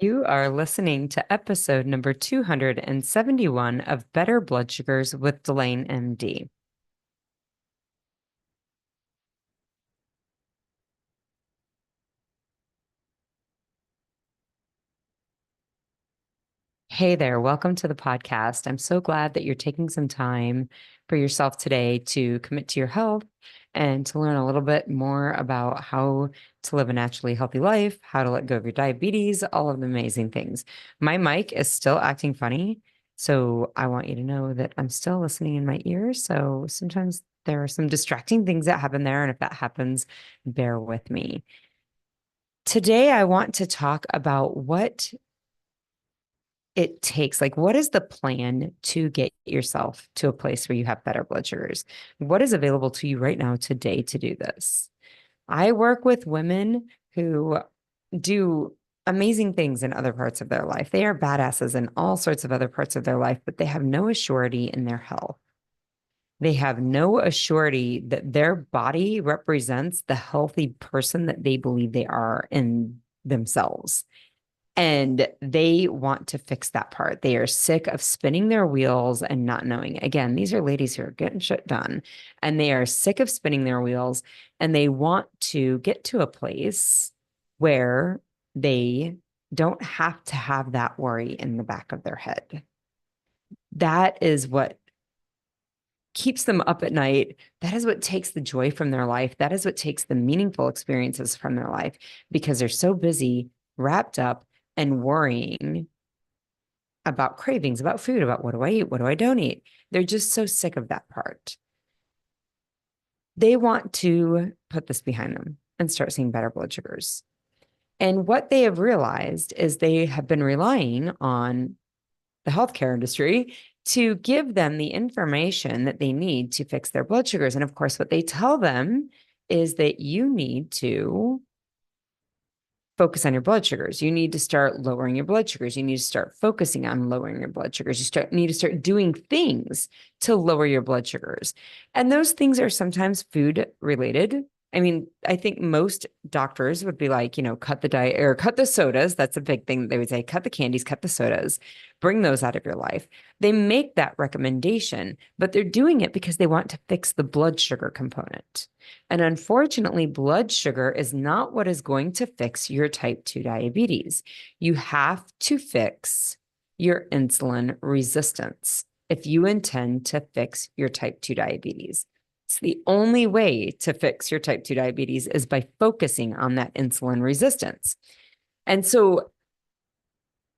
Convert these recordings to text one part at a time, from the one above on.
You are listening to episode number 271 of Better Blood Sugars with Delane MD. Hey there, welcome to the podcast. I'm so glad that you're taking some time for yourself today to commit to your health and to learn a little bit more about how to live a naturally healthy life, how to let go of your diabetes, all of the amazing things. My mic is still acting funny, so I want you to know that I'm still listening in my ears. So sometimes there are some distracting things that happen there, and if that happens, bear with me. Today, I want to talk about what it takes. Like, what is the plan to get yourself to a place where you have better blood sugars? What is available to you right now today to do this? I work with women who do amazing things in other parts of their life. They are badasses in all sorts of other parts of their life, but they have no assurity in their health. They have no assurity that their body represents the healthy person that they believe they are in themselves. And they want to fix that part. They are sick of spinning their wheels and not knowing. Again, these are ladies who are getting shit done, and they are sick of spinning their wheels, and they want to get to a place where they don't have to have that worry in the back of their head. That is what keeps them up at night. That is what takes the joy from their life. That is what takes the meaningful experiences from their life, because they're so busy, wrapped up, and worrying about cravings, about food, about what do I eat? What do I don't eat? They're just so sick of that part. They want to put this behind them and start seeing better blood sugars. And what they have realized is they have been relying on the healthcare industry to give them the information that they need to fix their blood sugars. And of course, what they tell them is that you need to focus on your blood sugars. You need to start lowering your blood sugars. You need to start focusing on lowering your blood sugars. Need to start doing things to lower your blood sugars. And those things are sometimes food related. I mean, I think most doctors would be like, cut the diet or cut the sodas. That's a big thing. They would say, cut the candies, cut the sodas, bring those out of your life. They make that recommendation, but they're doing it because they want to fix the blood sugar component. And unfortunately, blood sugar is not what is going to fix your type 2 diabetes. You have to fix your insulin resistance if you intend to fix your type 2 diabetes. It's the only way to fix your type 2 diabetes is by focusing on that insulin resistance. And so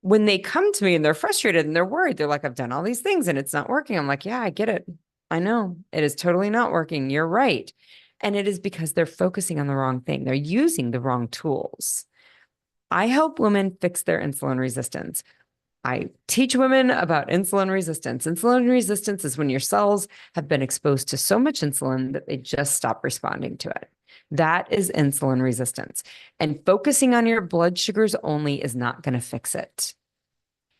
when they come to me and they're frustrated and they're worried, they're like, I've done all these things and it's not working. I'm like, yeah, I get it. I know it is totally not working. You're right. And it is because they're focusing on the wrong thing. They're using the wrong tools. I help women fix their insulin resistance. I teach women about insulin resistance. Insulin resistance is when your cells have been exposed to so much insulin that they just stop responding to it. That is insulin resistance. And focusing on your blood sugars only is not going to fix it.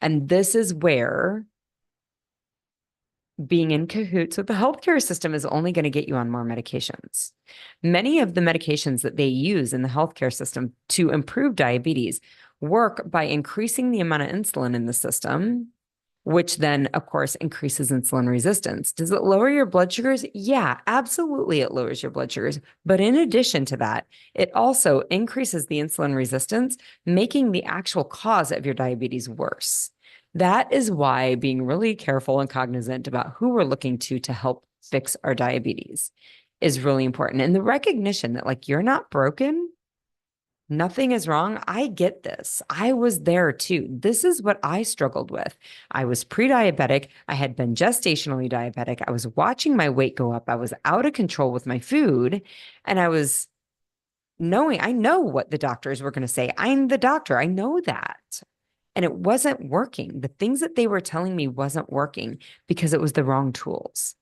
And this is where being in cahoots with the healthcare system is only going to get you on more medications. Many of the medications that they use in the healthcare system to improve diabetes work by increasing the amount of insulin in the system, which then, of course, increases insulin resistance. Does it lower your blood sugars? Yeah, absolutely, it lowers your blood sugars. But in addition to that, it also increases the insulin resistance, making the actual cause of your diabetes worse. That is why being really careful and cognizant about who we're looking to help fix our diabetes is really important. And the recognition that, like, you're not broken, nothing is wrong. I get this. I was there too. This is what I struggled with. I was pre-diabetic. I had been gestationally diabetic. I was watching my weight go up. I was out of control with my food. And I was I know what the doctors were going to say. I'm the doctor. I know that. And it wasn't working. The things that they were telling me wasn't working because it was the wrong tools.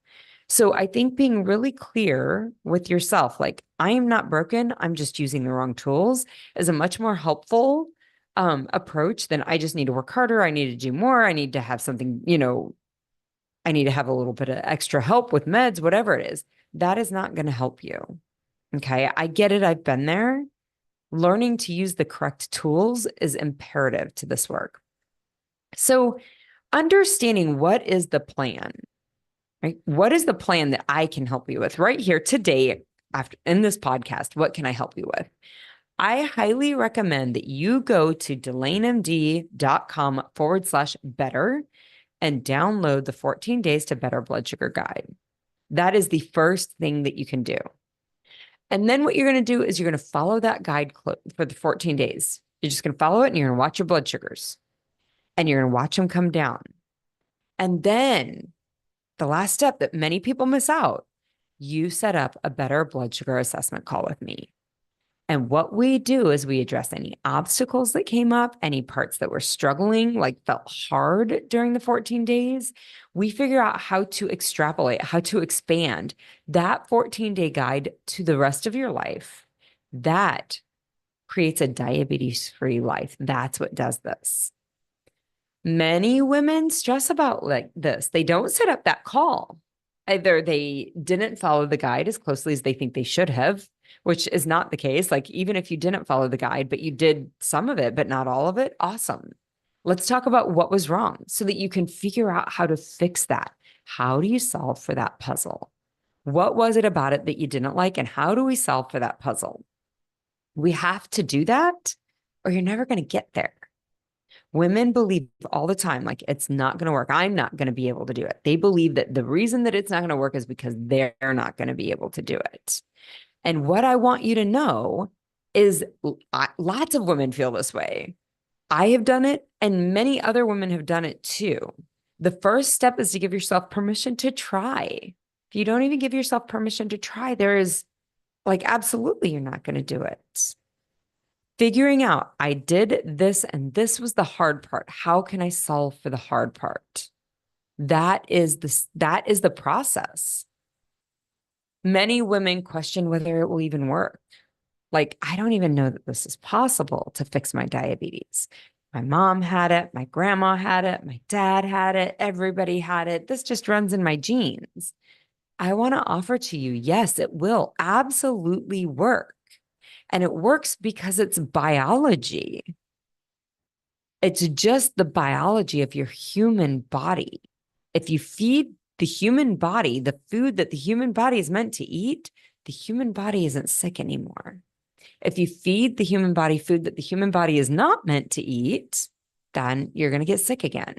So I think being really clear with yourself, like, I am not broken, I'm just using the wrong tools, is a much more helpful approach than I just need to work harder. I need to do more. I need to have something, I need to have a little bit of extra help with meds, whatever it is. That is not going to help you. Okay. I get it. I've been there. learning to use the correct tools is imperative to this work. So understanding what is the plan, right? What is the plan that I can help you with right here today after in this podcast? What can I help you with? I highly recommend that you go to delanemd.com/better and download the 14 Days to Better Blood Sugar Guide. That is the first thing that you can do. And then what you're going to do is you're going to follow that guide for the 14 days. You're just going to follow it and you're going to watch your blood sugars and you're going to watch them come down. And then the last step that many people miss out, you set up a better blood sugar assessment call with me. And what we do is we address any obstacles that came up, any parts that were struggling, like felt hard during the 14 days. We figure out how to extrapolate, how to expand that 14-day guide to the rest of your life. That creates a diabetes-free life. That's what does this. Many women stress about like this. They don't set up that call. Either they didn't follow the guide as closely as they think they should have, which is not the case. Like, even if you didn't follow the guide, but you did some of it, but not all of it, awesome. Let's talk about what was wrong so that you can figure out how to fix that. How do you solve for that puzzle? What was it about it that you didn't like? And how do we solve for that puzzle? We have to do that or you're never going to get there. Women believe all the time, like, it's not going to work. I'm not going to be able to do it. They believe that the reason that it's not going to work is because they're not going to be able to do it. And what I want you to know is lots of women feel this way. I have done it, and many other women have done it too. The first step is to give yourself permission to try. If you don't even give yourself permission to try, there is like, absolutely, you're not going to do it. Figuring out, I did this and this was the hard part. How can I solve for the hard part? That is the process. Many women question whether it will even work. Like, I don't even know that this is possible to fix my diabetes. My mom had it. My grandma had it. My dad had it. Everybody had it. This just runs in my genes. I want to offer to you, yes, it will absolutely work. And it works because it's biology. It's just the biology of your human body. If you feed the human body the food that the human body is meant to eat, the human body isn't sick anymore. If you feed the human body food that the human body is not meant to eat, then you're going to get sick again.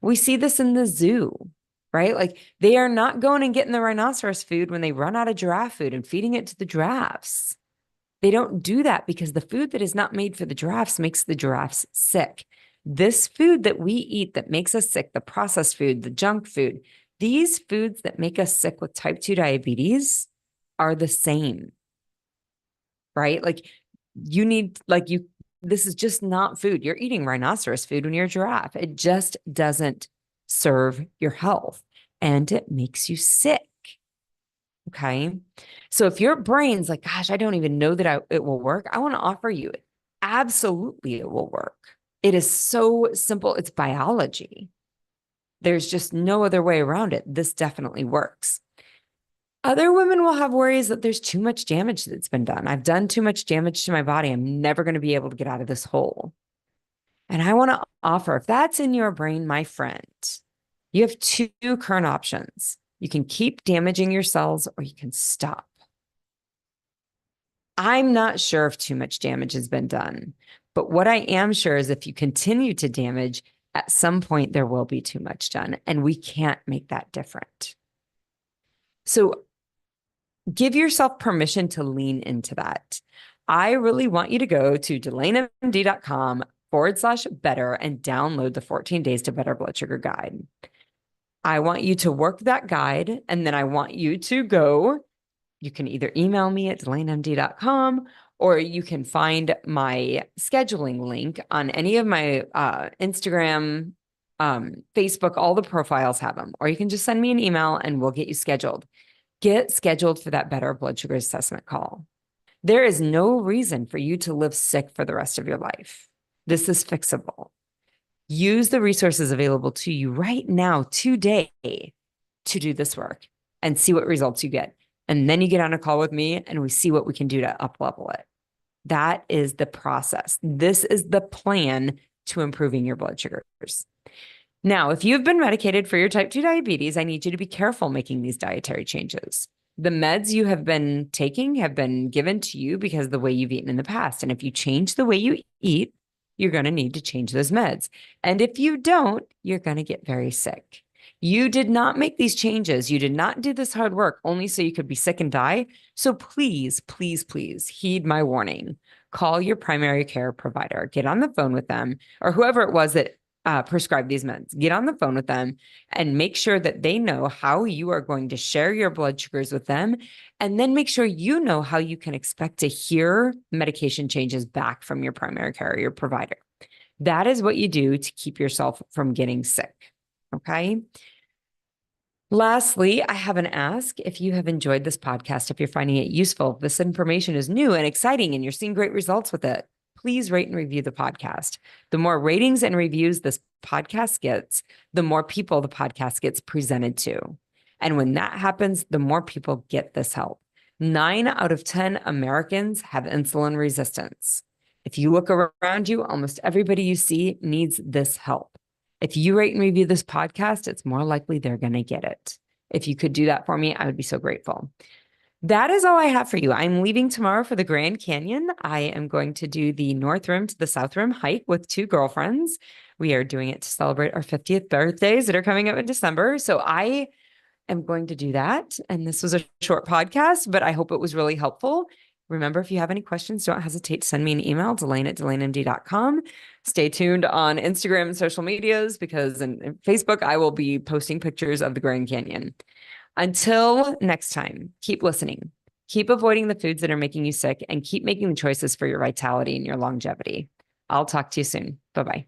We see this in the zoo, right? Like, they are not going and getting the rhinoceros food when they run out of giraffe food and feeding it to the giraffes. They don't do that because the food that is not made for the giraffes makes the giraffes sick. This food that we eat that makes us sick, the processed food, the junk food, these foods that make us sick with type 2 diabetes are the same, right? Like, this is just not food. You're eating rhinoceros food when you're a giraffe. It just doesn't serve your health and it makes you sick. Okay. So if your brain's like, gosh, I don't even know that it will work, I want to offer you, absolutely, it will work. It is so simple. It's biology. There's just no other way around it. This definitely works. Other women will have worries that there's too much damage that's been done. I've done too much damage to my body. I'm never going to be able to get out of this hole. And I want to offer, if that's in your brain, my friend, you have two current options. You can keep damaging your cells or you can stop. I'm not sure if too much damage has been done, but what I am sure is if you continue to damage, at some point there will be too much done, and we can't make that different. So give yourself permission to lean into that. I really want you to go to delanemd.com/better and download the 14 Days to Better Blood Sugar Guide. I want you to work that guide, and then I want you to go. You can either email me at delanemd.com or you can find my scheduling link on any of my Instagram, Facebook, all the profiles have them. Or you can just send me an email and we'll get you scheduled. Get scheduled for that better blood sugar assessment call. There is no reason for you to live sick for the rest of your life. This is fixable. Use the resources available to you right now, today, to do this work and see what results you get. And then you get on a call with me and we see what we can do to up-level it. That is the process. This is the plan to improving your blood sugars. Now, if you've been medicated for your type 2 diabetes, I need you to be careful making these dietary changes. The meds you have been taking have been given to you because of the way you've eaten in the past. And if you change the way you eat, you're going to need to change those meds. And if you don't, you're going to get very sick. You did not make these changes. You did not do this hard work only so you could be sick and die. So please, please, please heed my warning. Call your primary care provider, get on the phone with them, or whoever it was that prescribe these meds. Get on the phone with them and make sure that they know how you are going to share your blood sugars with them. And then make sure you know how you can expect to hear medication changes back from your primary care or your provider. That is what you do to keep yourself from getting sick. Okay. Lastly, I have an ask. If you have enjoyed this podcast, if you're finding it useful, if this information is new and exciting and you're seeing great results with it, please rate and review the podcast. The more ratings and reviews this podcast gets, the more people the podcast gets presented to. And when that happens, the more people get this help. 9 out of 10 Americans have insulin resistance. If you look around you, almost everybody you see needs this help. If you rate and review this podcast, it's more likely they're going to get it. If you could do that for me, I would be so grateful. That is all I have for you. I'm leaving tomorrow for the Grand Canyon. I am going to do the North Rim to the South Rim hike with 2 girlfriends. We are doing it to celebrate our 50th birthdays that are coming up in December. So I am going to do that. And this was a short podcast, but I hope it was really helpful. Remember, if you have any questions, don't hesitate to send me an email, Delane@DelaneMD.com. Stay tuned on Instagram and social medias because in Facebook, I will be posting pictures of the Grand Canyon. Until next time, keep listening, keep avoiding the foods that are making you sick, and keep making the choices for your vitality and your longevity. I'll talk to you soon. Bye-bye.